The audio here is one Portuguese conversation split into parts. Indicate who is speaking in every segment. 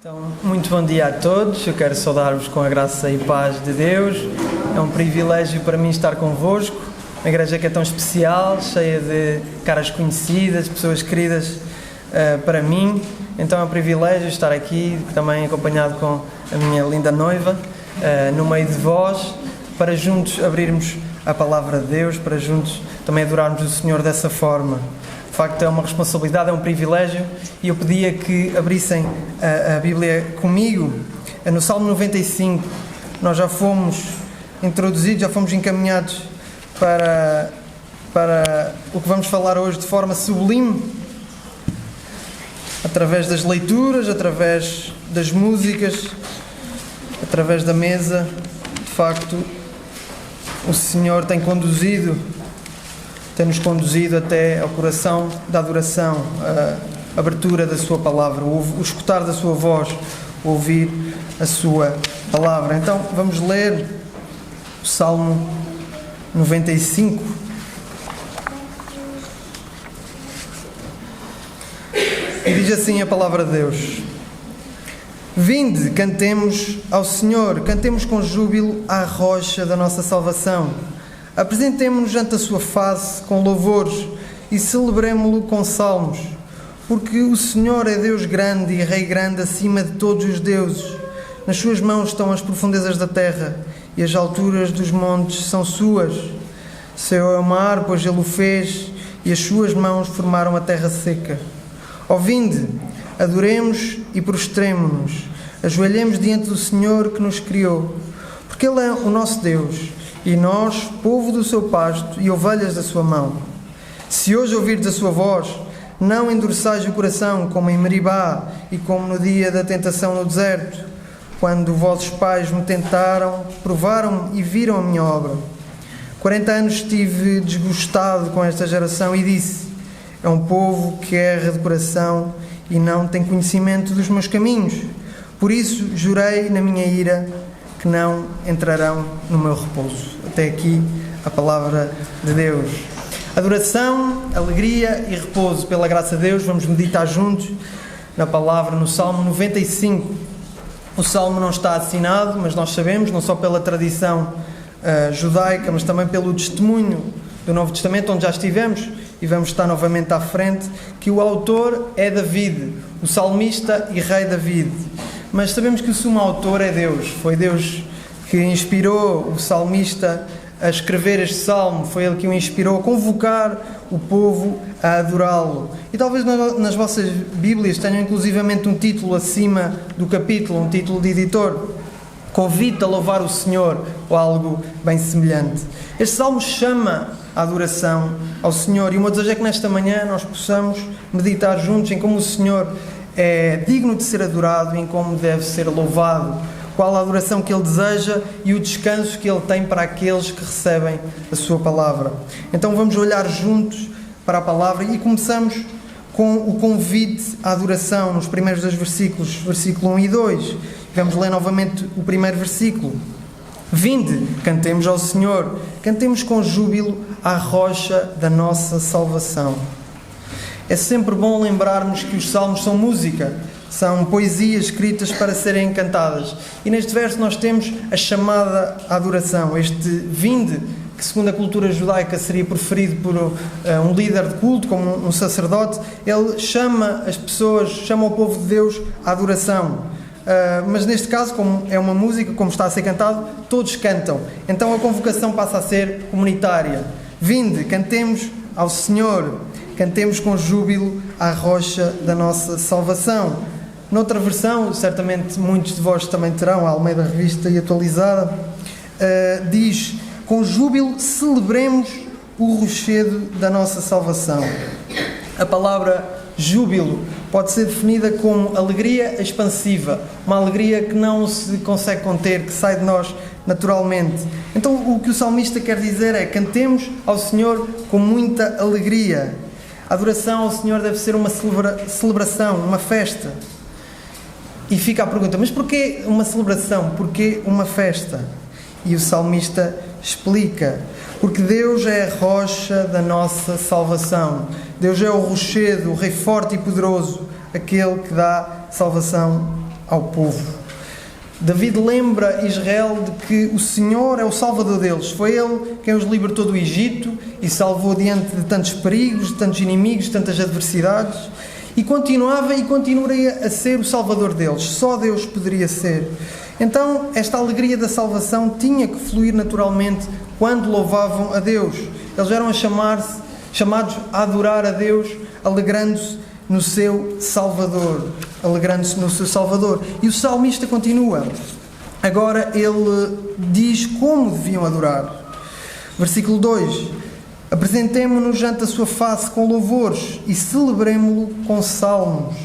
Speaker 1: Então, muito bom dia a todos. Eu quero saudar-vos com a graça e paz de Deus. É um privilégio para mim estar convosco. Uma igreja que é tão especial, cheia de caras conhecidas, pessoas queridas para mim. Então é um privilégio estar aqui, também acompanhado com a minha linda noiva, no meio de vós, para juntos abrirmos a palavra de Deus, para juntos também adorarmos o Senhor dessa forma. De facto é uma responsabilidade, é um privilégio, e eu pedia que abrissem a Bíblia comigo no Salmo 95. Nós já fomos introduzidos, já fomos encaminhados para o que vamos falar hoje de forma sublime, através das leituras, através das músicas, através da mesa. De facto, o Senhor tem-nos conduzido até ao coração da adoração, a abertura da sua palavra, o escutar da sua voz, o ouvir a sua palavra. Então vamos ler o Salmo 95. E diz assim a palavra de Deus: Vinde, cantemos ao Senhor, cantemos com júbilo à rocha da nossa salvação. Apresentemo-nos ante a sua face com louvores e celebremo-lo com salmos, porque o Senhor é Deus grande e Rei grande acima de todos os deuses. Nas suas mãos estão as profundezas da terra e as alturas dos montes são suas. Céu é o mar, pois ele o fez, e as suas mãos formaram a terra seca. Vinde, adoremos e prostremo-nos, ajoelhemos diante do Senhor que nos criou, porque Ele é o nosso Deus, e nós, povo do seu pasto e ovelhas da sua mão. Se hoje ouvirdes a sua voz, não endureçais o coração, como em Meribá e como no dia da tentação no deserto, quando vossos pais me tentaram, provaram-me e viram a minha obra. 40 anos estive desgostado com esta geração e disse: é um povo que erra de coração e não tem conhecimento dos meus caminhos. Por isso jurei na minha ira que não entrarão no meu repouso. Até aqui a palavra de Deus. Adoração, alegria e repouso. Pela graça de Deus, vamos meditar juntos na palavra no Salmo 95. O Salmo não está assinado, mas nós sabemos, não só pela tradição judaica, mas também pelo testemunho do Novo Testamento, onde já estivemos, e vamos estar novamente à frente, que o autor é David, o salmista e rei David. Mas sabemos que o sumo autor é Deus. Foi Deus que inspirou o salmista a escrever este salmo. Foi Ele que o inspirou a convocar o povo a adorá-lo. E talvez nas vossas Bíblias tenham inclusivamente um título acima do capítulo, um título de editor: Convite a louvar o Senhor, ou algo bem semelhante. Este salmo chama a adoração ao Senhor, e o meu desejo é que nesta manhã nós possamos meditar juntos em como o Senhor é digno de ser adorado e em como deve ser louvado, qual a adoração que Ele deseja e o descanso que Ele tem para aqueles que recebem a sua palavra. Então vamos olhar juntos para a palavra e começamos com o convite à adoração nos primeiros dois versículos, versículo 1 e 2. Vamos ler novamente o primeiro versículo. Vinde, cantemos ao Senhor, cantemos com júbilo à rocha da nossa salvação. É sempre bom lembrarmos que os salmos são música, são poesias escritas para serem cantadas. E neste verso nós temos a chamada à adoração, este vinde, que segundo a cultura judaica seria preferido por um líder de culto, como um sacerdote. Ele chama as pessoas, chama o povo de Deus à adoração. Mas neste caso, como é uma música, como está a ser cantado, todos cantam. Então a convocação passa a ser comunitária. Vinde, cantemos ao Senhor, cantemos com júbilo à rocha da nossa salvação. Noutra versão, certamente muitos de vós também terão, a Almeida Revista e Atualizada, diz: com júbilo celebremos o rochedo da nossa salvação. A palavra júbilo pode ser definida como alegria expansiva, uma alegria que não se consegue conter, que sai de nós naturalmente. Então o que o salmista quer dizer é: cantemos ao Senhor com muita alegria. A adoração ao Senhor deve ser uma celebração, uma festa. E fica a pergunta: mas porquê uma celebração? Porquê uma festa? E o salmista explica: porque Deus é a rocha da nossa salvação. Deus é o rochedo, o Rei forte e poderoso, aquele que dá salvação ao povo. David lembra Israel de que o Senhor é o Salvador deles. Foi Ele quem os libertou do Egito e salvou diante de tantos perigos, de tantos inimigos, de tantas adversidades. E continuava e continuaria a ser o Salvador deles. Só Deus poderia ser. Então, esta alegria da salvação tinha que fluir naturalmente quando louvavam a Deus. Eles eram chamados a adorar a Deus, alegrando-se no seu Salvador. Alegrando-se no seu Salvador. E o salmista continua. Agora ele diz como deviam adorar. Versículo 2. Apresentemo-nos ante a sua face com louvores e celebremo-lo com salmos.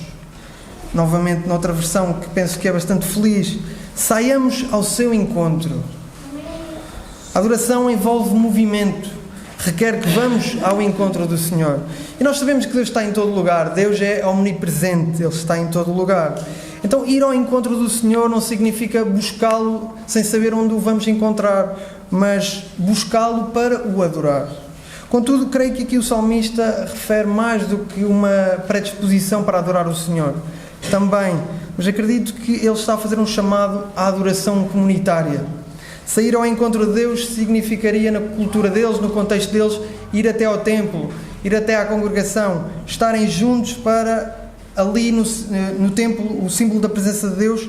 Speaker 1: Novamente, noutra versão que penso que é bastante feliz. Saiamos ao seu encontro. A adoração envolve movimento. Requer que vamos ao encontro do Senhor. E nós sabemos que Deus está em todo lugar. Deus é omnipresente. Ele está em todo lugar. Então, ir ao encontro do Senhor não significa buscá-lo sem saber onde o vamos encontrar, mas buscá-lo para o adorar. Contudo, creio que aqui o salmista refere mais do que uma predisposição para adorar o Senhor. Também, mas acredito que ele está a fazer um chamado à adoração comunitária. Sair ao encontro de Deus significaria, na cultura deles, no contexto deles, ir até ao templo, ir até à congregação, estarem juntos para, ali no templo, o símbolo da presença de Deus,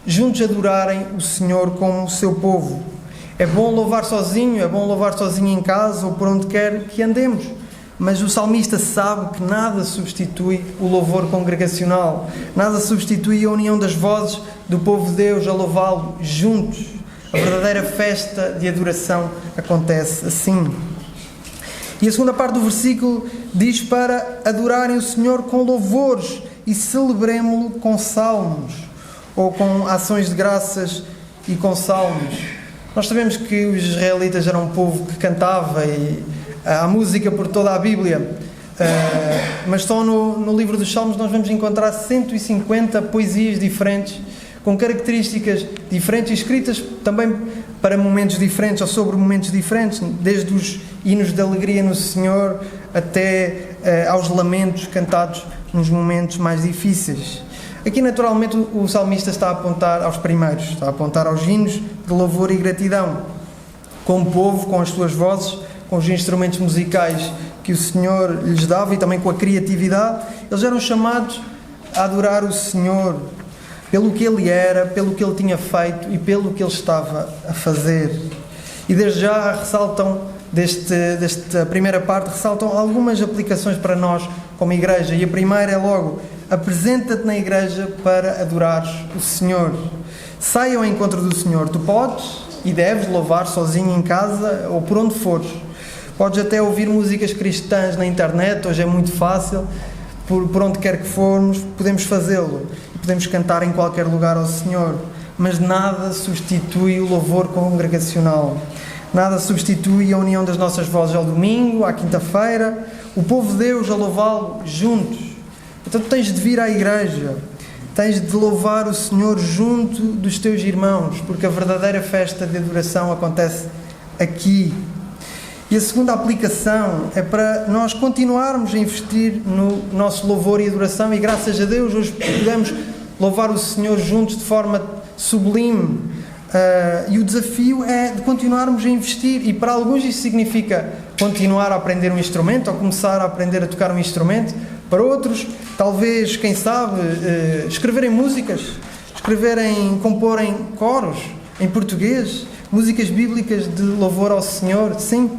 Speaker 1: juntos adorarem o Senhor como o seu povo. É bom louvar sozinho, é bom louvar sozinho em casa ou por onde quer que andemos, mas o salmista sabe que nada substitui o louvor congregacional, nada substitui a união das vozes do povo de Deus a louvá-lo juntos. A verdadeira festa de adoração acontece assim. E a segunda parte do versículo diz para adorarem o Senhor com louvores e celebremo-lo com salmos, ou com ações de graças e com salmos. Nós sabemos que os israelitas eram um povo que cantava e há música por toda a Bíblia, mas só no livro dos Salmos nós vamos encontrar 150 poesias diferentes, com características diferentes, escritas também para momentos diferentes ou sobre momentos diferentes, desde os hinos de alegria no Senhor até aos lamentos cantados nos momentos mais difíceis. Aqui, naturalmente, o salmista está a apontar aos primeiros, está a apontar aos hinos de louvor e gratidão. Como povo, com as suas vozes, com os instrumentos musicais que o Senhor lhes dava e também com a criatividade, eles eram chamados a adorar o Senhor pelo que Ele era, pelo que Ele tinha feito e pelo que Ele estava a fazer. E desde já ressaltam, desta primeira parte, ressaltam algumas aplicações para nós como igreja. E a primeira é logo: apresenta-te na igreja para adorares o Senhor. Saia ao encontro do Senhor. Tu podes e deves louvar sozinho em casa ou por onde fores. Podes até ouvir músicas cristãs na internet, hoje é muito fácil, por onde quer que formos, podemos fazê-lo. Podemos cantar em qualquer lugar ao Senhor, mas nada substitui o louvor congregacional. Nada substitui a união das nossas vozes ao domingo, à quinta-feira, o povo de Deus a louvá-lo juntos. Então tens de vir à igreja, tens de louvar o Senhor junto dos teus irmãos, porque a verdadeira festa de adoração acontece aqui. E a segunda aplicação é para nós continuarmos a investir no nosso louvor e adoração, e graças a Deus hoje podemos louvar o Senhor juntos de forma sublime. E o desafio é de continuarmos a investir, e para alguns isso significa continuar a aprender um instrumento ou começar a aprender a tocar um instrumento. Para outros, talvez, quem sabe, escreverem músicas, comporem coros em português, músicas bíblicas de louvor ao Senhor, sim.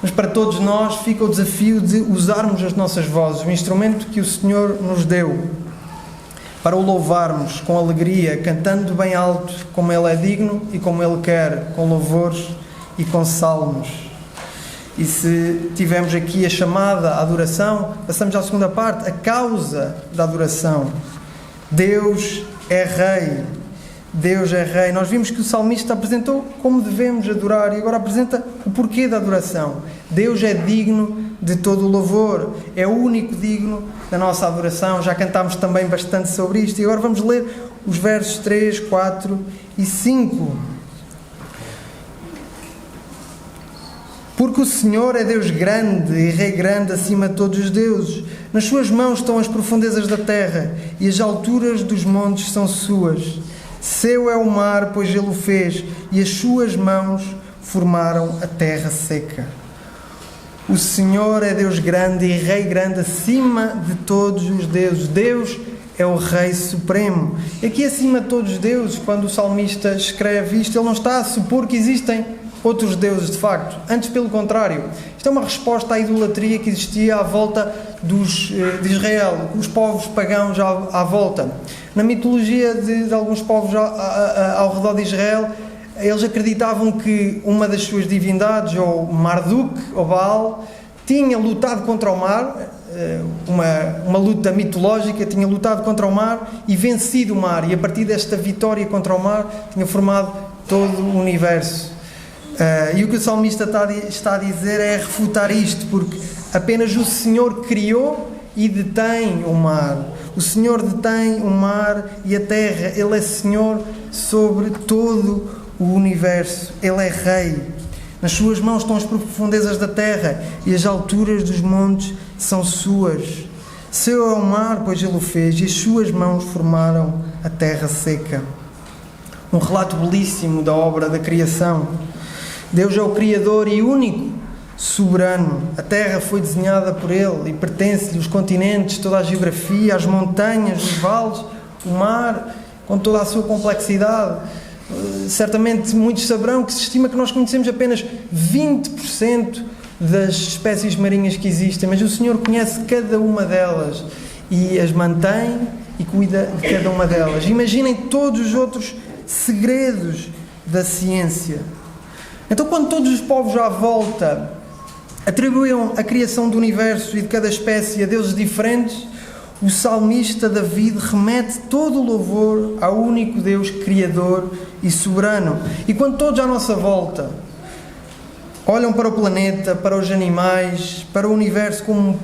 Speaker 1: Mas para todos nós fica o desafio de usarmos as nossas vozes, o instrumento que o Senhor nos deu, para o louvarmos com alegria, cantando bem alto, como Ele é digno e como Ele quer, com louvores e com salmos. E se tivermos aqui a chamada à adoração, passamos à segunda parte, a causa da adoração. Deus é Rei. Deus é Rei. Nós vimos que o salmista apresentou como devemos adorar e agora apresenta o porquê da adoração. Deus é digno de todo o louvor, é o único digno da nossa adoração. Já cantámos também bastante sobre isto e agora vamos ler os versos 3, 4 e 5. Porque Porque o Senhor é Deus grande e Rei grande acima de todos os deuses. Nas suas mãos estão as profundezas da terra e as alturas dos montes são suas. Seu é o mar, pois ele o fez, e as suas mãos formaram a terra seca. O Senhor é Deus grande e Rei grande acima de todos os deuses. Deus é o Rei Supremo. E aqui acima de todos os deuses, quando o salmista escreve isto, ele não está a supor que existem outros deuses de facto. Antes, pelo contrário. Isto é uma resposta à idolatria que existia à volta de Israel, os povos pagãos à volta. Na mitologia de alguns povos ao redor de Israel, eles acreditavam que uma das suas divindades, ou Marduk, ou Baal, tinha lutado contra o mar, uma luta mitológica, tinha lutado contra o mar e vencido o mar, e a partir desta vitória contra o mar tinha formado todo o universo. E o que o salmista está a dizer é refutar isto, porque apenas o Senhor criou e detém o mar. O Senhor detém o mar e a terra. Ele é Senhor sobre todo o universo. Ele é Rei. Nas suas mãos estão as profundezas da terra e as alturas dos montes são suas. Seu é o mar, pois ele o fez, e as suas mãos formaram a terra seca. Um relato belíssimo da obra da criação. Deus é o Criador e único soberano. A terra foi desenhada por Ele e pertence-lhe os continentes, toda a geografia, as montanhas, os vales, o mar, com toda a sua complexidade. Certamente muitos saberão que se estima que nós conhecemos apenas 20% das espécies marinhas que existem, mas o Senhor conhece cada uma delas e as mantém e cuida de cada uma delas. Imaginem todos os outros segredos da ciência. Então, quando todos os povos à volta atribuíam a criação do universo e de cada espécie a deuses diferentes, o salmista David remete todo o louvor ao único Deus Criador e Soberano. E quando todos à nossa volta olham para o planeta, para os animais, para o universo como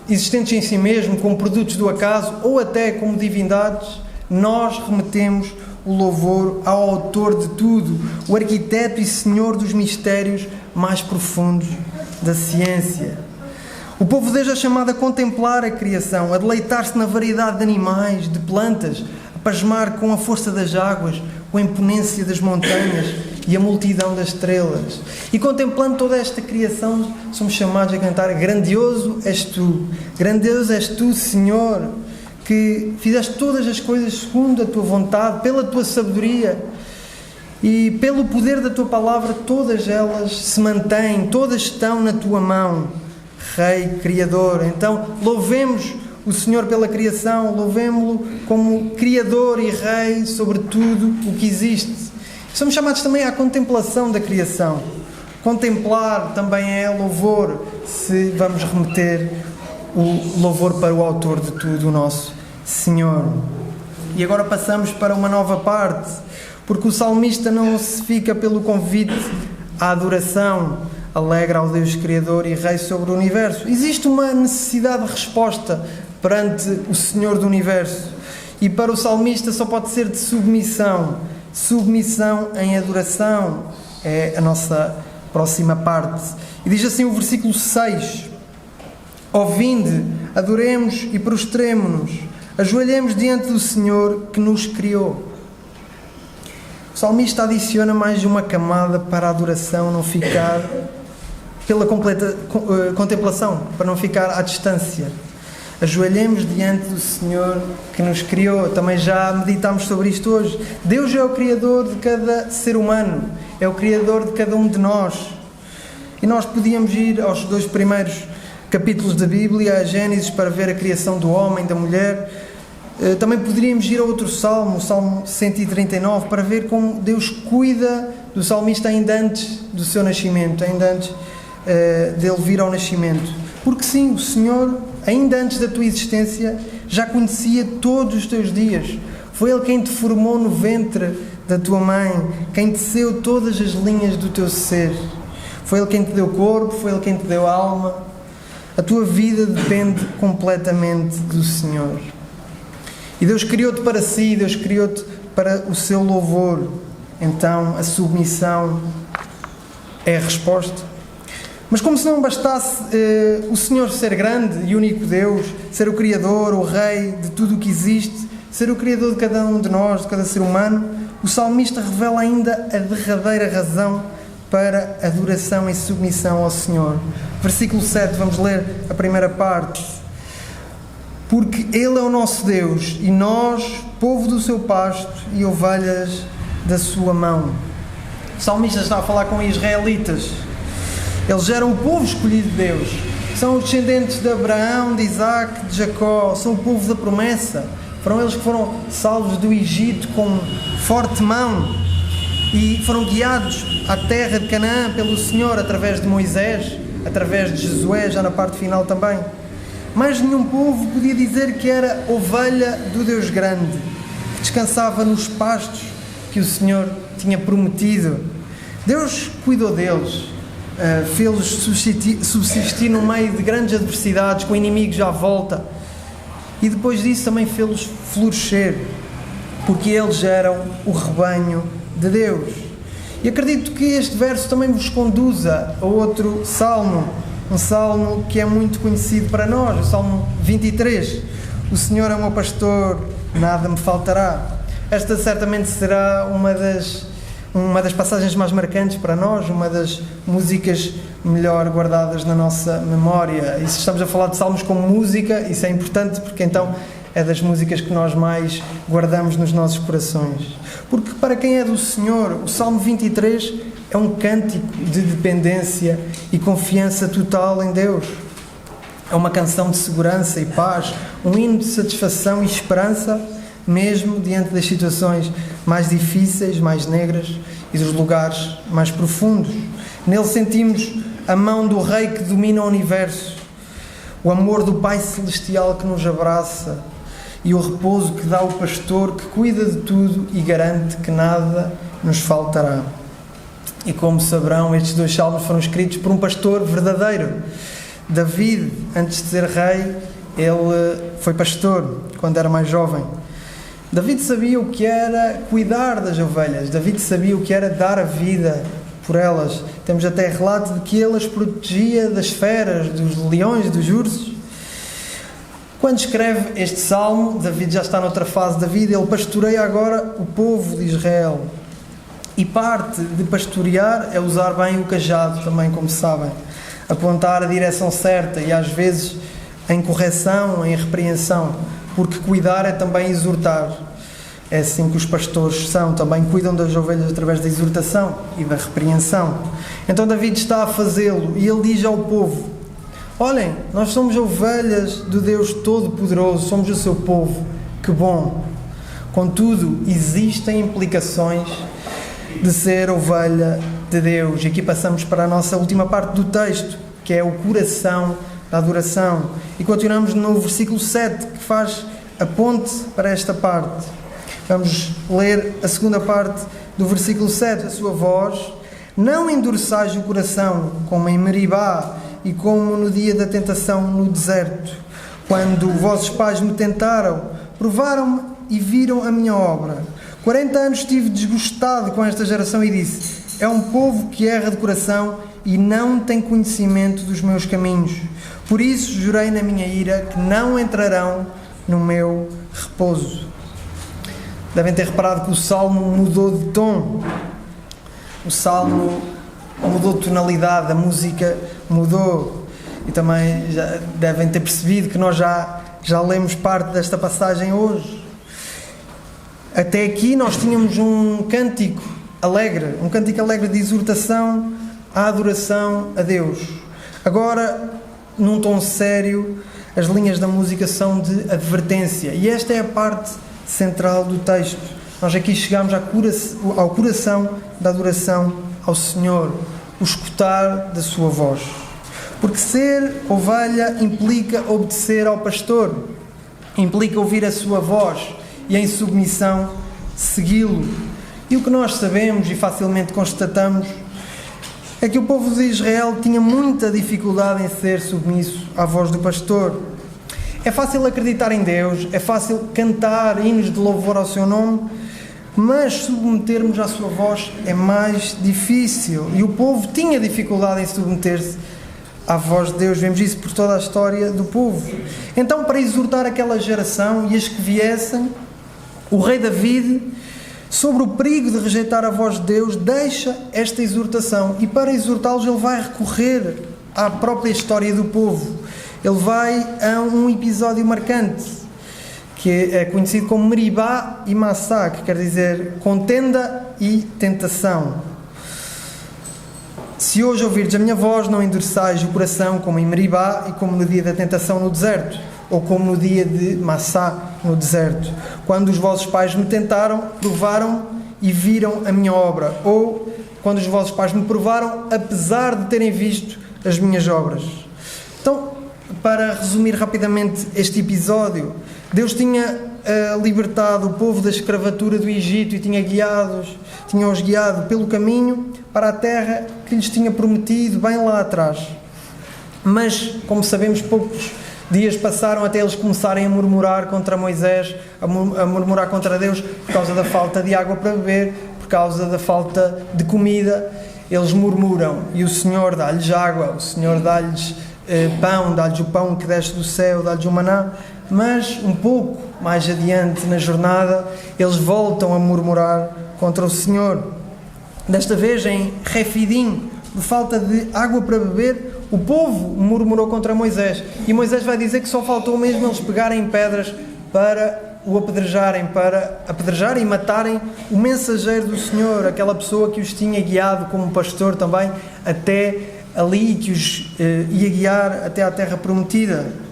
Speaker 1: existentes em si mesmo, como produtos do acaso ou até como divindades, nós remetemos o louvor ao autor de tudo, o arquiteto e senhor dos mistérios mais profundos da ciência. O povo de Deus é chamado a contemplar a criação, a deleitar-se na variedade de animais, de plantas, a pasmar com a força das águas, com a imponência das montanhas e a multidão das estrelas. E contemplando toda esta criação, somos chamados a cantar: grandioso és tu, Senhor, que fizeste todas as coisas segundo a tua vontade, pela tua sabedoria e pelo poder da tua palavra, todas elas se mantêm, todas estão na tua mão, Rei, Criador. Então, louvemos o Senhor pela criação, louvemo-lo como Criador e Rei sobre tudo o que existe. Somos chamados também à contemplação da criação. Contemplar também é louvor, se vamos remeter o louvor para o autor de tudo, o nosso Senhor. E agora passamos para uma nova parte, porque o salmista não se fica pelo convite à adoração, alegra ao Deus Criador e Rei sobre o universo. Existe uma necessidade de resposta perante o Senhor do universo, e para o salmista só pode ser de submissão. Submissão em adoração é a nossa próxima parte. E diz assim o versículo 6: Ó vinde, adoremos e prostremo-nos, ajoelhemos diante do Senhor que nos criou. O salmista adiciona mais uma camada para a adoração não ficar pela completa contemplação, para não ficar à distância. Ajoelhemos diante do Senhor que nos criou. Também já meditámos sobre isto hoje. Deus é o Criador de cada ser humano, é o Criador de cada um de nós. E nós podíamos ir aos 2 primeiros capítulos da Bíblia, a Gênesis, para ver a criação do homem, da mulher. Também poderíamos ir a outro salmo, o Salmo 139, para ver como Deus cuida do salmista ainda antes do seu nascimento, ainda antes dele vir ao nascimento. Porque sim, o Senhor, ainda antes da tua existência, já conhecia todos os teus dias. Foi Ele quem te formou no ventre da tua mãe, quem teceu todas as linhas do teu ser. Foi Ele quem te deu corpo, foi Ele quem te deu alma. A tua vida depende completamente do Senhor. E Deus criou-te para si, Deus criou-te para o seu louvor. Então a submissão é a resposta. Mas como se não bastasse o Senhor ser grande e único Deus, ser o Criador, o Rei de tudo o que existe, ser o Criador de cada um de nós, de cada ser humano, o salmista revela ainda a derradeira razão para adoração e submissão ao Senhor. Versículo 7, vamos ler a primeira parte. Porque Ele é o nosso Deus e nós, povo do seu pasto e ovelhas da sua mão. O salmista está a falar com israelitas. Eles eram o povo escolhido de Deus. São os descendentes de Abraão, de Isaac, de Jacó. São o povo da promessa. Foram eles que foram salvos do Egito com forte mão e foram guiados à terra de Canaã pelo Senhor através de Moisés, através de Josué, já na parte final também. Mais nenhum povo podia dizer que era ovelha do Deus grande, que descansava nos pastos que o Senhor tinha prometido. Deus cuidou deles, fê-los subsistir no meio de grandes adversidades, com inimigos à volta, e depois disso também fê-los florescer, porque eles eram o rebanho de Deus. E acredito que este verso também vos conduza a outro salmo, um salmo que é muito conhecido para nós, o Salmo 23. O Senhor é o meu pastor, nada me faltará. Esta certamente será uma das passagens mais marcantes para nós, uma das músicas melhor guardadas na nossa memória. E se estamos a falar de salmos como música, isso é importante, porque então é das músicas que nós mais guardamos nos nossos corações. Porque para quem é do Senhor, o Salmo 23 é um cântico de dependência e confiança total em Deus. É uma canção de segurança e paz, um hino de satisfação e esperança, mesmo diante das situações mais difíceis, mais negras e dos lugares mais profundos. Nele sentimos a mão do Rei que domina o universo, o amor do Pai Celestial que nos abraça e o repouso que dá o pastor que cuida de tudo e garante que nada nos faltará. E como saberão, estes dois salmos foram escritos por um pastor verdadeiro. David, antes de ser rei, ele foi pastor quando era mais jovem. David sabia o que era cuidar das ovelhas. David sabia o que era dar a vida por elas. Temos até relato de que ele as protegia das feras, dos leões, dos ursos. Quando escreve este salmo, David já está noutra fase da vida, ele pastoreia agora o povo de Israel. E parte de pastorear é usar bem o cajado também, como sabem. Apontar a direção certa e às vezes em correção, em repreensão. Porque cuidar é também exortar. É assim que os pastores são, também cuidam das ovelhas através da exortação e da repreensão. Então David está a fazê-lo e ele diz ao povo: olhem, nós somos ovelhas do Deus Todo-Poderoso, somos o seu povo, que bom. Contudo, existem implicações de ser ovelha de Deus. E aqui passamos para a nossa última parte do texto, que é o coração da adoração. E continuamos no versículo 7, que faz a ponte para esta parte. Vamos ler a segunda parte do versículo 7. A sua voz, não endureçais o coração, como em Meribá e como no dia da tentação no deserto, quando vossos pais me tentaram, provaram-me e viram a minha obra. 40 anos estive desgostado com esta geração e disse: é um povo que erra de coração e não tem conhecimento dos meus caminhos. Por isso jurei na minha ira que não entrarão no meu repouso. Devem ter reparado que o salmo mudou de tom. O salmo mudou de tonalidade, a música mudou. E também já devem ter percebido que nós já lemos parte desta passagem hoje. Até aqui nós tínhamos um cântico alegre de exortação à adoração a Deus. Agora, num tom sério, as linhas da música são de advertência. E esta é a parte central do texto. Nós aqui chegamos ao coração da adoração ao Senhor, o escutar da sua voz. Porque ser ovelha implica obedecer ao pastor, implica ouvir a sua voz e, em submissão, segui-lo. E o que nós sabemos e facilmente constatamos é que o povo de Israel tinha muita dificuldade em ser submisso à voz do pastor. É fácil acreditar em Deus, é fácil cantar hinos de louvor ao seu nome, mas submetermos à sua voz é mais difícil. E o povo tinha dificuldade em submeter-se à voz de Deus. Vemos isso por toda a história do povo. Então, para exortar aquela geração e as que viessem, o rei David, sobre o perigo de rejeitar a voz de Deus, deixa esta exortação. E para exortá-los, ele vai recorrer à própria história do povo. Ele vai a um episódio marcante, que é conhecido como Meribá e Massá, que quer dizer contenda e tentação. Se hoje ouvirdes a minha voz, não endureçais o coração como em Meribá e como no dia da tentação no deserto, ou como no dia de Massá no deserto, quando os vossos pais me tentaram, provaram e viram a minha obra, ou quando os vossos pais me provaram, apesar de terem visto as minhas obras. Então, para resumir rapidamente este episódio, Deus tinha libertado o povo da escravatura do Egito e tinha-os guiado pelo caminho para a terra que lhes tinha prometido bem lá atrás. Mas, como sabemos, poucos dias passaram até eles começarem a murmurar contra Moisés, a murmurar contra Deus por causa da falta de água para beber, por causa da falta de comida. Eles murmuram e o Senhor dá-lhes água, o Senhor dá-lhes pão, dá-lhes o pão que desce do céu, dá-lhes o maná. Mas um pouco mais adiante na jornada, eles voltam a murmurar contra o Senhor. Desta vez em Refidim, por falta de água para beber, o povo murmurou contra Moisés. E Moisés vai dizer que só faltou mesmo eles pegarem pedras para o apedrejarem, para apedrejarem e matarem o mensageiro do Senhor, aquela pessoa que os tinha guiado como pastor também até ali, que os ia guiar até à terra prometida.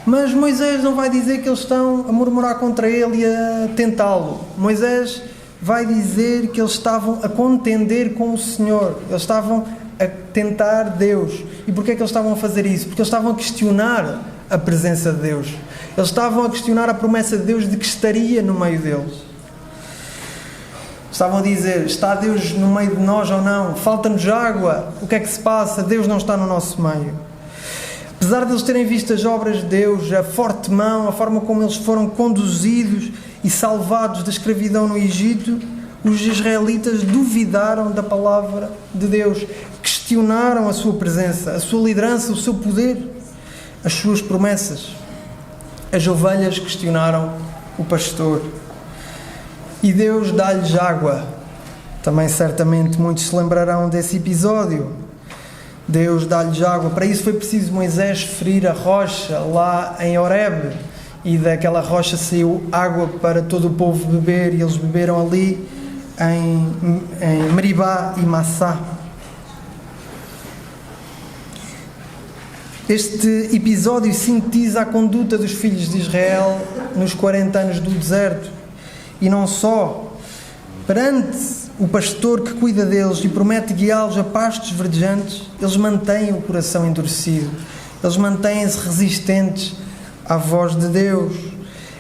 Speaker 1: Mas Moisés não vai dizer que eles estão a murmurar contra ele e a tentá-lo. Moisés vai dizer que eles estavam a contender com o Senhor. Eles estavam a tentar Deus. E porquê é que eles estavam a fazer isso? Porque eles estavam a questionar a presença de Deus. Eles estavam a questionar a promessa de Deus de que estaria no meio deles. Estavam a dizer, está Deus no meio de nós ou não? Falta-nos água? O que é que se passa? Deus não está no nosso meio. Apesar de eles terem visto as obras de Deus, a forte mão, a forma como eles foram conduzidos e salvados da escravidão no Egito, os israelitas duvidaram da palavra de Deus, questionaram a sua presença, a sua liderança, o seu poder, as suas promessas. As ovelhas questionaram o pastor. E Deus dá-lhes água. Também certamente muitos se lembrarão desse episódio. Deus dá-lhes água. Para isso foi preciso Moisés ferir a rocha lá em Horebe, e daquela rocha saiu água para todo o povo beber, e eles beberam ali em Meribá e Massá. Este episódio sintetiza a conduta dos filhos de Israel nos 40 anos do deserto, e não só. Perante o pastor que cuida deles e promete guiá-los a pastos verdejantes, eles mantêm o coração endurecido, eles mantêm-se resistentes à voz de Deus.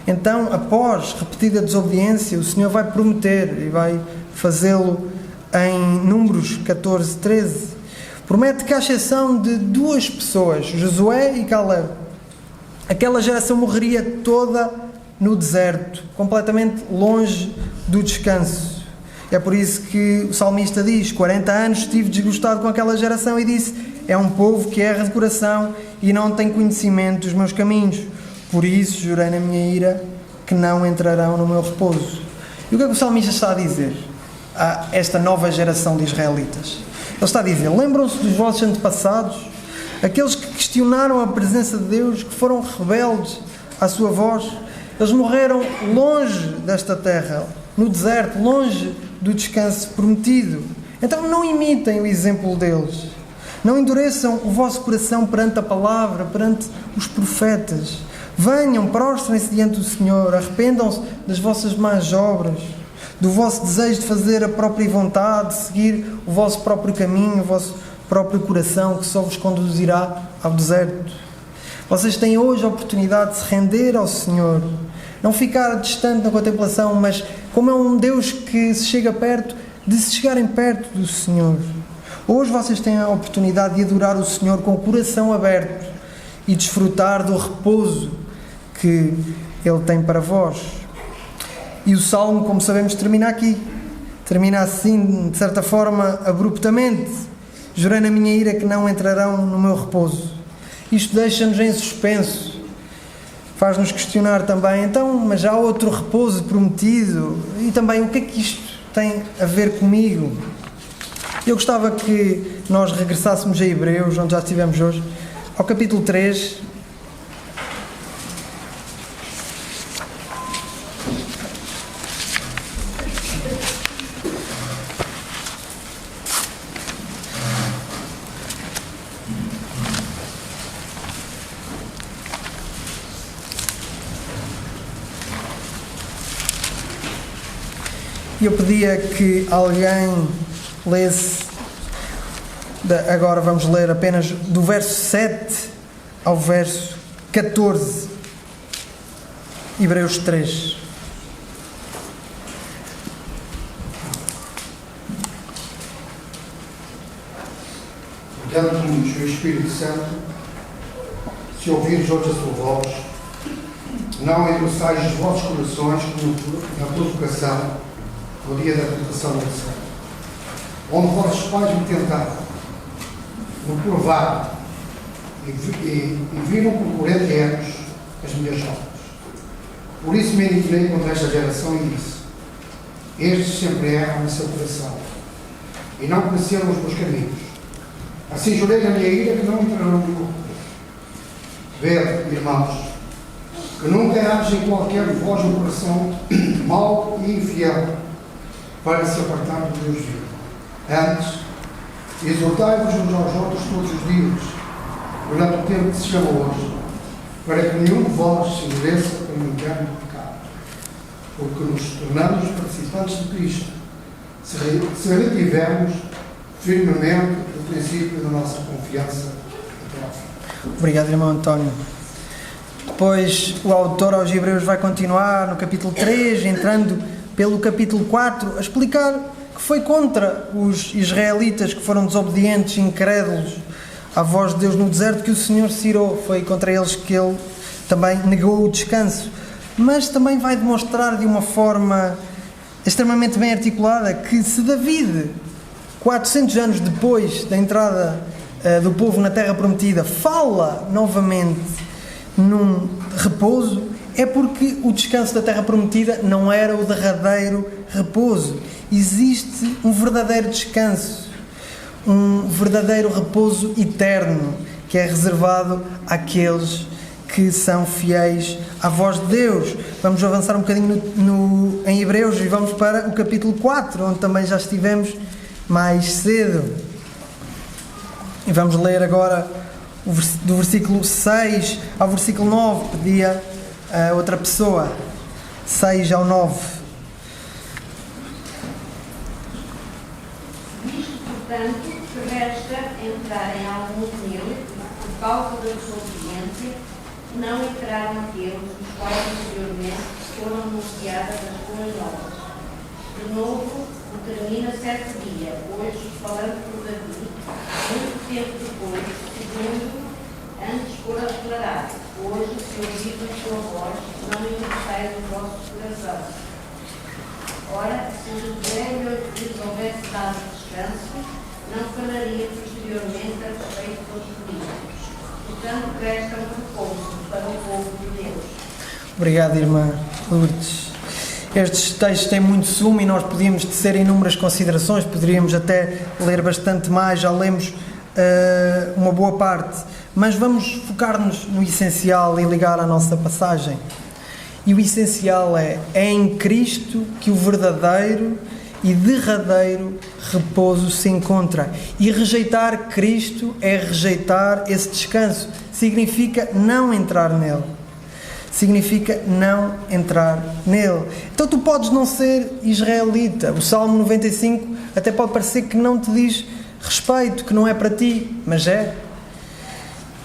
Speaker 1: Então, após repetida desobediência, o Senhor vai prometer, e vai fazê-lo em Números 14, 13, promete que, à exceção de duas pessoas, Josué e Caleb, aquela geração morreria toda no deserto, completamente longe do descanso. É por isso que o salmista diz, 40 anos estive desgostado com aquela geração e disse, é um povo que erra de coração e não tem conhecimento dos meus caminhos. Por isso jurei na minha ira que não entrarão no meu repouso. E o que é que o salmista está a dizer a esta nova geração de israelitas? Ele está a dizer, lembram-se dos vossos antepassados, aqueles que questionaram a presença de Deus, que foram rebeldes à sua voz. Eles morreram longe desta terra, no deserto, longe do descanso prometido. Então não imitem o exemplo deles. Não endureçam o vosso coração perante a palavra, perante os profetas. Venham, prostrem-se diante do Senhor, arrependam-se das vossas más obras, do vosso desejo de fazer a própria vontade, de seguir o vosso próprio caminho, o vosso próprio coração, que só vos conduzirá ao deserto. Vocês têm hoje a oportunidade de se render ao Senhor, não ficar distante na contemplação, mas como é um Deus que se chega perto, de se chegarem perto do Senhor. Hoje vocês têm a oportunidade de adorar o Senhor com o coração aberto e desfrutar do repouso que Ele tem para vós. E o Salmo, como sabemos, termina aqui. Termina assim, de certa forma, abruptamente. Jurei na minha ira que não entrarão no meu repouso. Isto deixa-nos em suspenso. Faz-nos questionar também, então, mas há outro repouso prometido? E também, o que é que isto tem a ver comigo? Eu gostava que nós regressássemos a Hebreus, onde já estivemos hoje, ao capítulo 3. Eu pedia que alguém lesse, agora vamos ler apenas do verso 7 ao verso 14, Hebreus 3.
Speaker 2: Dando-nos o Espírito Santo, se ouvires hoje a sua voz, não endureçais os vossos corações como na provocação, no dia da tentação do céu, onde vossos pais me tentaram, me provaram e viram por 40 anos as minhas obras. Por isso me indignei contra esta geração e disse: estes sempre erram em seu coração e não conheceram os meus caminhos. Assim jurei na minha ira que não entrarão no meu repouso. Vede, irmãos, que nunca haja em qualquer de vós um coração mau e infiel para se apartar do Deus vivo. Antes, exortai-vos uns aos outros todos os dias, durante o tempo que se chama hoje, para que nenhum de vós se endureça pelo engano do pecado, porque nos tornamos participantes de Cristo, se retivermos firmemente o princípio da nossa confiança até ao fim.
Speaker 1: Obrigado, irmão António. Depois o autor aos Hebreus vai continuar no capítulo 3, entrando pelo capítulo 4, a explicar que foi contra os israelitas que foram desobedientes, incrédulos à voz de Deus no deserto, que o Senhor se irou. Foi contra eles que ele também negou o descanso. Mas também vai demonstrar de uma forma extremamente bem articulada que se David, 400 anos depois da entrada do povo na Terra Prometida, fala novamente num repouso, é porque o descanso da Terra Prometida não era o derradeiro repouso. Existe um verdadeiro descanso, um verdadeiro repouso eterno, que é reservado àqueles que são fiéis à voz de Deus. Vamos avançar um bocadinho em Hebreus e vamos para o capítulo 4, onde também já estivemos mais cedo. E vamos ler agora do versículo 6 ao versículo 9, pedia a outra pessoa, 6 ao 9.
Speaker 3: Visto, portanto, que resta entrarem alguns nele, por causa da desobediência, não entraram aqueles os quais anteriormente foram anunciadas as boas novas. De novo, termina certo dia, hoje, falando por Davi, muito tempo depois, segundo antes fora declarado: hoje, se ouvis a sua voz, não endureçais o vosso coração. Ora, se Josué lhes houvesse dado descanso, não falaria posteriormente a respeito dos políticos. Portanto, resta um repouso para o povo de Deus.
Speaker 1: Obrigado, irmã Lourdes. Estes textos têm muito sumo e nós podíamos tecer inúmeras considerações, poderíamos até ler bastante mais, já lemos uma boa parte, mas vamos focar-nos no essencial e ligar a nossa passagem. E o essencial é em Cristo que o verdadeiro e derradeiro repouso se encontra. E rejeitar Cristo é rejeitar esse descanso. Significa não entrar nele. Significa não entrar nele. Então tu podes não ser israelita. O Salmo 95 até pode parecer que não te diz respeito, que não é para ti, mas é.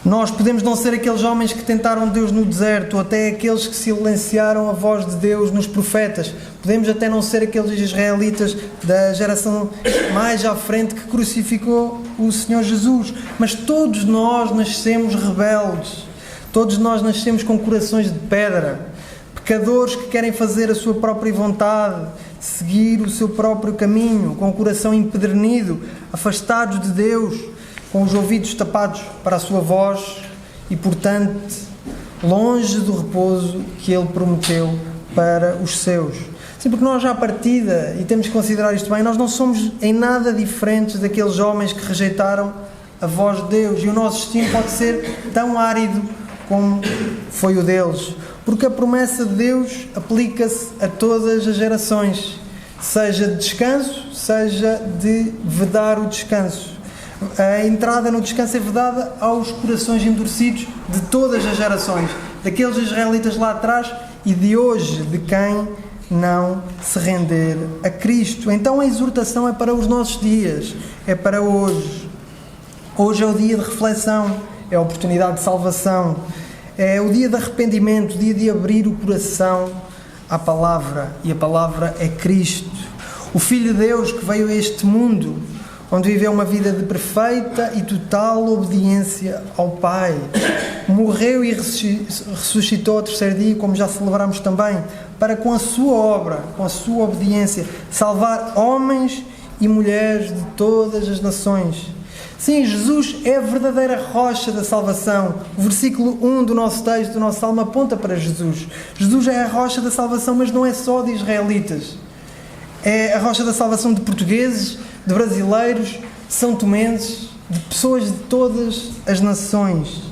Speaker 1: Nós podemos não ser aqueles homens que tentaram Deus no deserto, ou até aqueles que silenciaram a voz de Deus nos profetas. Podemos até não ser aqueles israelitas da geração mais à frente que crucificou o Senhor Jesus. Mas todos nós nascemos rebeldes. Todos nós nascemos com corações de pedra. Pecadores que querem fazer a sua própria vontade, seguir o seu próprio caminho, com o coração empedernido, afastados de Deus, com os ouvidos tapados para a sua voz e, portanto, longe do repouso que Ele prometeu para os seus. Sim, porque nós, à partida, e temos que considerar isto bem, nós não somos em nada diferentes daqueles homens que rejeitaram a voz de Deus, e o nosso destino pode ser tão árido como foi o deles, porque a promessa de Deus aplica-se a todas as gerações, seja de descanso, seja de vedar o descanso. A entrada no descanso é vedada aos corações endurecidos de todas as gerações, daqueles israelitas lá atrás e de hoje, de quem não se render a Cristo. Então a exortação é para os nossos dias, é para hoje. Hoje é o dia de reflexão, é a oportunidade de salvação, é o dia de arrependimento, o dia de abrir o coração à palavra, e a palavra é Cristo, o Filho de Deus que veio a este mundo, onde viveu uma vida de perfeita e total obediência ao Pai. Morreu e ressuscitou ao terceiro dia, como já celebramos também, para com a sua obra, com a sua obediência, salvar homens e mulheres de todas as nações. Sim, Jesus é a verdadeira rocha da salvação. O versículo 1 do nosso texto, do nosso salmo, aponta para Jesus. Jesus é a rocha da salvação, mas não é só de israelitas. É a rocha da salvação de portugueses, de brasileiros, de são-tomenses, de pessoas de todas as nações.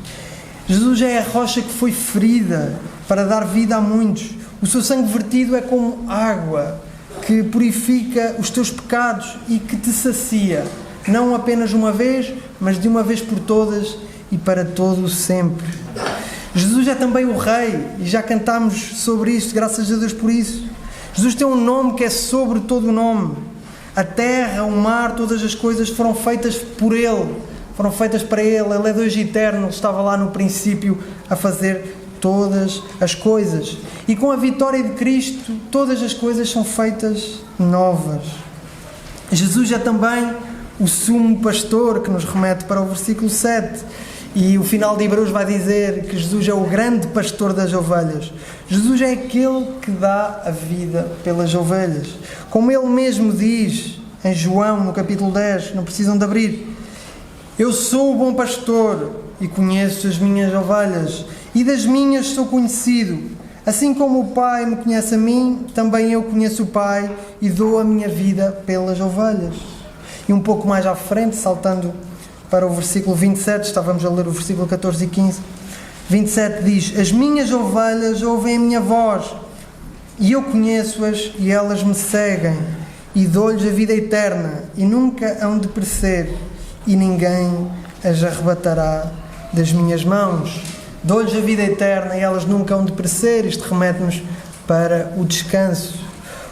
Speaker 1: Jesus é a rocha que foi ferida para dar vida a muitos. O seu sangue vertido é como água que purifica os teus pecados e que te sacia, não apenas uma vez, mas de uma vez por todas e para todo o sempre. Jesus é também o Rei, e já cantámos sobre isto, graças a Deus por isso. Jesus tem um nome que é sobre todo o nome. A terra, o mar, todas as coisas foram feitas por Ele, foram feitas para Ele. Ele é Deus eterno, Ele estava lá no princípio a fazer todas as coisas. E com a vitória de Cristo, todas as coisas são feitas novas. Jesus é também o sumo pastor, que nos remete para o versículo 7. E o final de Hebreus vai dizer que Jesus é o grande pastor das ovelhas. Jesus é aquele que dá a vida pelas ovelhas. Como Ele mesmo diz em João, no capítulo 10, não precisam de abrir: eu sou o bom pastor e conheço as minhas ovelhas, e das minhas sou conhecido. Assim como o Pai me conhece a mim, também eu conheço o Pai e dou a minha vida pelas ovelhas. E um pouco mais à frente, saltando para o versículo 27, estávamos a ler o versículo 14 e 15, 27 diz: as minhas ovelhas ouvem a minha voz, e eu conheço-as, e elas me seguem, e dou-lhes a vida eterna, e nunca hão de perecer, e ninguém as arrebatará das minhas mãos. Dou-lhes a vida eterna, e elas nunca hão de perecer. Isto remete-nos para o descanso.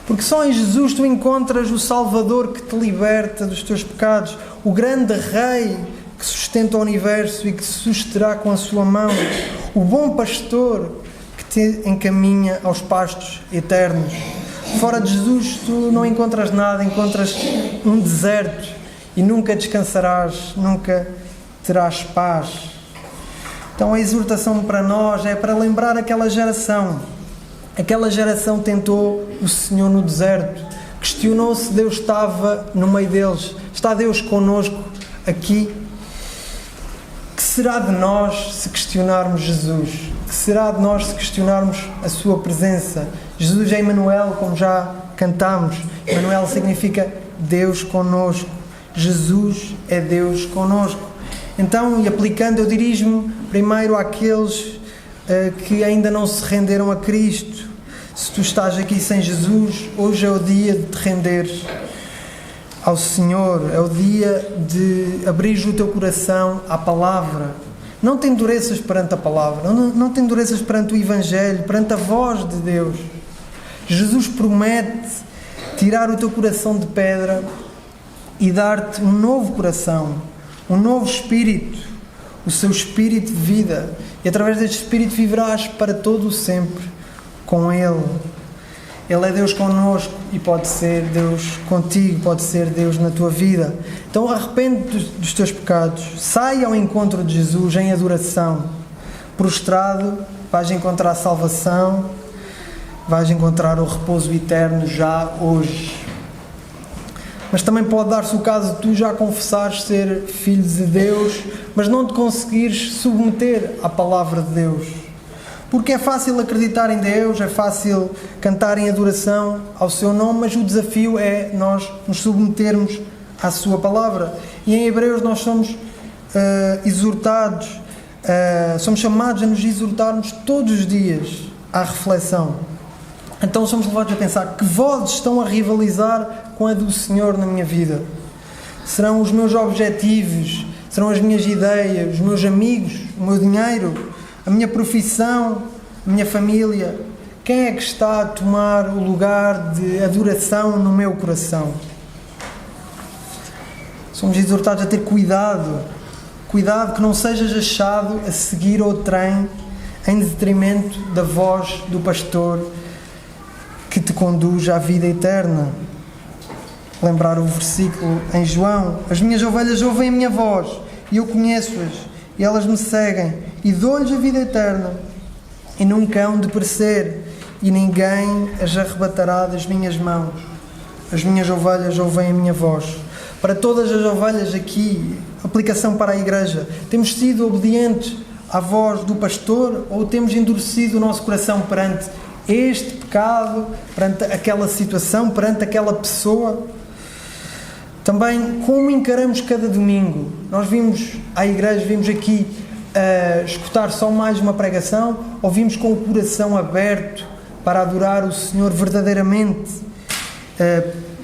Speaker 1: Porque só em Jesus tu encontras o Salvador que te liberta dos teus pecados, o grande Rei que sustenta o universo e que te susterá com a sua mão, o bom pastor que te encaminha aos pastos eternos. Fora de Jesus tu não encontras nada, encontras um deserto e nunca descansarás, nunca terás paz. Então a exortação para nós é para lembrar aquela geração. Aquela geração tentou o Senhor no deserto, questionou se Deus estava no meio deles. Está Deus connosco aqui? Que será de nós se questionarmos Jesus? Que será de nós se questionarmos a sua presença? Jesus é Emmanuel, como já cantámos. Emmanuel significa Deus connosco. Jesus é Deus connosco. Então, e aplicando, eu dirijo-me primeiro àqueles que ainda não se renderam a Cristo. Se tu estás aqui sem Jesus, hoje é o dia de te renderes ao Senhor, é o dia de abrir o teu coração à palavra. Não te endureças perante a palavra, não te endureças perante o Evangelho, perante a voz de Deus. Jesus promete tirar o teu coração de pedra e dar-te um novo coração, um novo espírito, o seu espírito de vida, e através deste espírito viverás para todo o sempre com Ele. Ele é Deus connosco e pode ser Deus contigo, pode ser Deus na tua vida. Então arrepende-te dos teus pecados, sai ao encontro de Jesus em adoração. Prostrado vais encontrar salvação, vais encontrar o repouso eterno já hoje. Mas também pode dar-se o caso de tu já confessares ser filho de Deus, mas não te conseguires submeter à palavra de Deus. Porque é fácil acreditar em Deus, é fácil cantar em adoração ao seu nome, mas o desafio é nós nos submetermos à sua palavra. E em Hebreus nós somos exortados, somos chamados a nos exortarmos todos os dias à reflexão. Então somos levados a pensar: que vozes estão a rivalizar com a do Senhor na minha vida? Serão os meus objetivos? Serão as minhas ideias? Os meus amigos? O meu dinheiro? A minha profissão? A minha família? Quem é que está a tomar o lugar de adoração no meu coração? Somos exortados a ter cuidado. Cuidado que não sejas achado a seguir o trem em detrimento da voz do pastor que te conduz à vida eterna. Lembrar o versículo em João: as minhas ovelhas ouvem a minha voz e eu conheço-as e elas me seguem e dou-lhes a vida eterna e nunca hão de perecer e ninguém as arrebatará das minhas mãos. As minhas ovelhas ouvem a minha voz. Para todas as ovelhas aqui, aplicação para a igreja, temos sido obedientes à voz do pastor ou temos endurecido o nosso coração perante este pecado, perante aquela situação, perante aquela pessoa? Também, como encaramos cada domingo? Nós vimos à igreja, vimos aqui escutar só mais uma pregação, ou vimos com o coração aberto para adorar o Senhor verdadeiramente,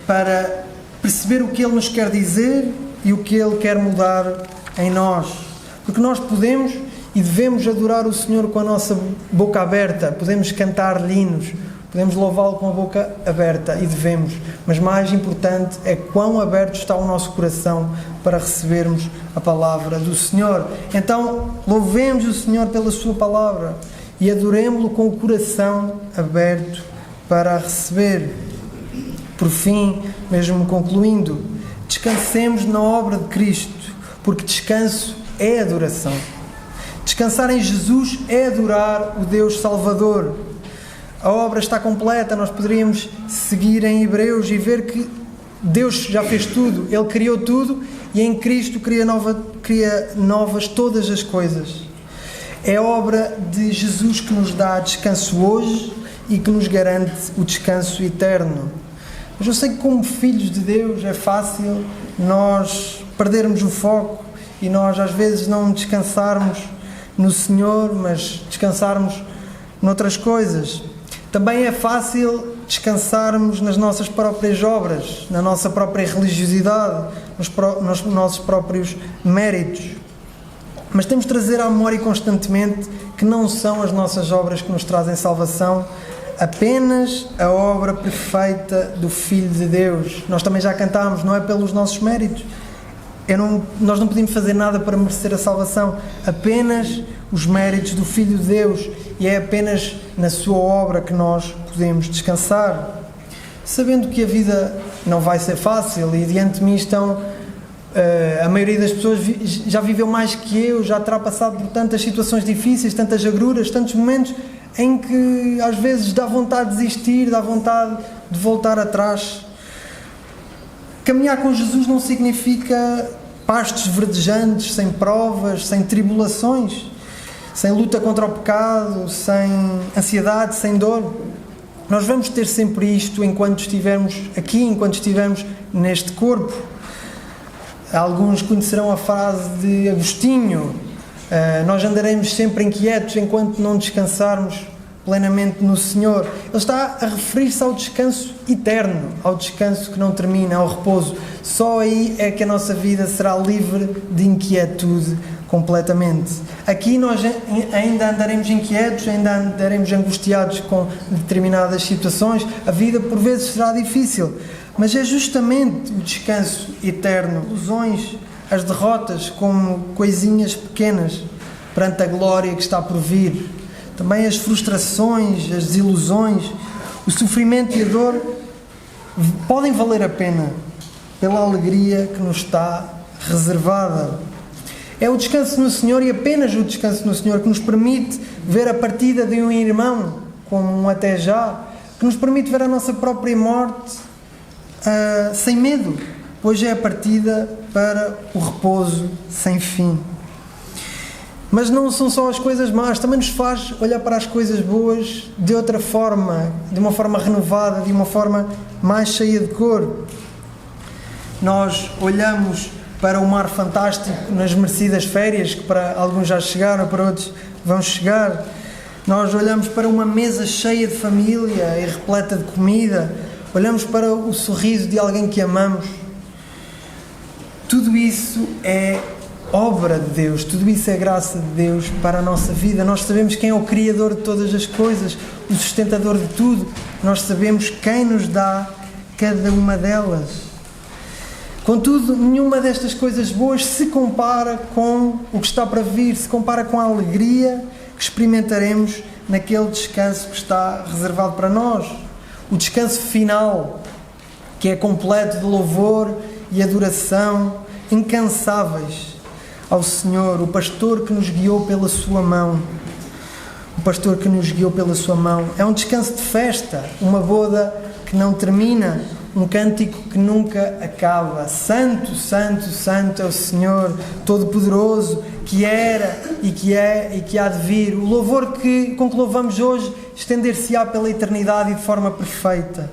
Speaker 1: para perceber o que Ele nos quer dizer e o que Ele quer mudar em nós? Porque nós podemos e devemos adorar o Senhor com a nossa boca aberta, podemos cantar hinos, podemos louvá-lo com a boca aberta e devemos, mas mais importante é quão aberto está o nosso coração para recebermos a palavra do Senhor. Então louvemos o Senhor pela sua palavra e adoremos-lo com o coração aberto para a receber. Por fim, mesmo concluindo, descansemos na obra de Cristo, porque descanso é adoração. Descansar em Jesus é adorar o Deus Salvador. A obra está completa, nós poderíamos seguir em Hebreus e ver que Deus já fez tudo, Ele criou tudo e em Cristo cria novas todas as coisas. É a obra de Jesus que nos dá descanso hoje e que nos garante o descanso eterno. Mas eu sei que como filhos de Deus é fácil nós perdermos o foco e nós às vezes não descansarmos no Senhor, mas descansarmos noutras coisas. Também é fácil descansarmos nas nossas próprias obras, na nossa própria religiosidade, nos nossos próprios méritos. Mas temos de trazer à memória constantemente que não são as nossas obras que nos trazem salvação, apenas a obra perfeita do Filho de Deus. Nós também já cantámos, não é pelos nossos méritos. Nós não podemos fazer nada para merecer a salvação, apenas os méritos do Filho de Deus, e é apenas na sua obra que nós podemos descansar. Sabendo que a vida não vai ser fácil e diante de mim estão a maioria das pessoas já viveu mais que eu, já terá passado por tantas situações difíceis, tantas agruras, tantos momentos em que às vezes dá vontade de desistir, dá vontade de voltar atrás. Caminhar com Jesus não significa pastos verdejantes, sem provas, sem tribulações, sem luta contra o pecado, sem ansiedade, sem dor. Nós vamos ter sempre isto enquanto estivermos aqui, enquanto estivermos neste corpo. Alguns conhecerão a frase de Agostinho: nós andaremos sempre inquietos enquanto não descansarmos plenamente no Senhor. Ele está a referir-se ao descanso eterno, ao descanso que não termina, ao repouso. Só aí é que a nossa vida será livre de inquietude completamente. Aqui nós ainda andaremos inquietos, ainda andaremos angustiados com determinadas situações. A vida por vezes será difícil, mas é justamente o descanso eterno, as ilusões, as derrotas como coisinhas pequenas perante a glória que está por vir. Também as frustrações, as desilusões, o sofrimento e a dor podem valer a pena pela alegria que nos está reservada. É o descanso no Senhor e apenas o descanso no Senhor que nos permite ver a partida de um irmão como um até já que nos permite ver a nossa própria morte sem medo, pois é a partida para o repouso sem fim. Mas não são só as coisas más, também nos faz olhar para as coisas boas de outra forma, de uma forma renovada, de uma forma mais cheia de cor. Nós olhamos para o mar fantástico nas merecidas férias, que para alguns já chegaram, para outros vão chegar. Nós olhamos para uma mesa cheia de família e repleta de comida. Olhamos para o sorriso de alguém que amamos. Tudo isso é obra de Deus, tudo isso é graça de Deus para a nossa vida. Nós sabemos quem é o Criador de todas as coisas, o sustentador de tudo. Nós sabemos quem nos dá cada uma delas. Contudo, nenhuma destas coisas boas se compara com o que está para vir, se compara com a alegria que experimentaremos naquele descanso que está reservado para nós. O descanso final, que é completo de louvor e adoração incansáveis ao Senhor, o pastor que nos guiou pela sua mão. O pastor que nos guiou pela sua mão. É um descanso de festa, uma boda que não termina, um cântico que nunca acaba. Santo, Santo, Santo é o Senhor Todo-Poderoso, que era e que é e que há de vir. O louvor com que louvamos hoje estender-se-á pela eternidade e de forma perfeita.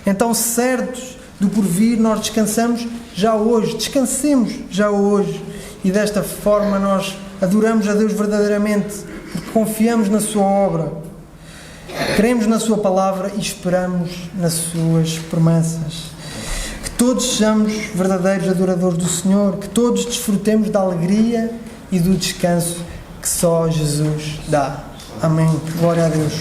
Speaker 1: Então, certos do porvir, nós descansamos já hoje, descansemos já hoje. E desta forma nós adoramos a Deus verdadeiramente, porque confiamos na sua obra, cremos na sua palavra e esperamos nas suas promessas. Que todos sejamos verdadeiros adoradores do Senhor, que todos desfrutemos da alegria e do descanso que só Jesus dá. Amém. Glória a Deus.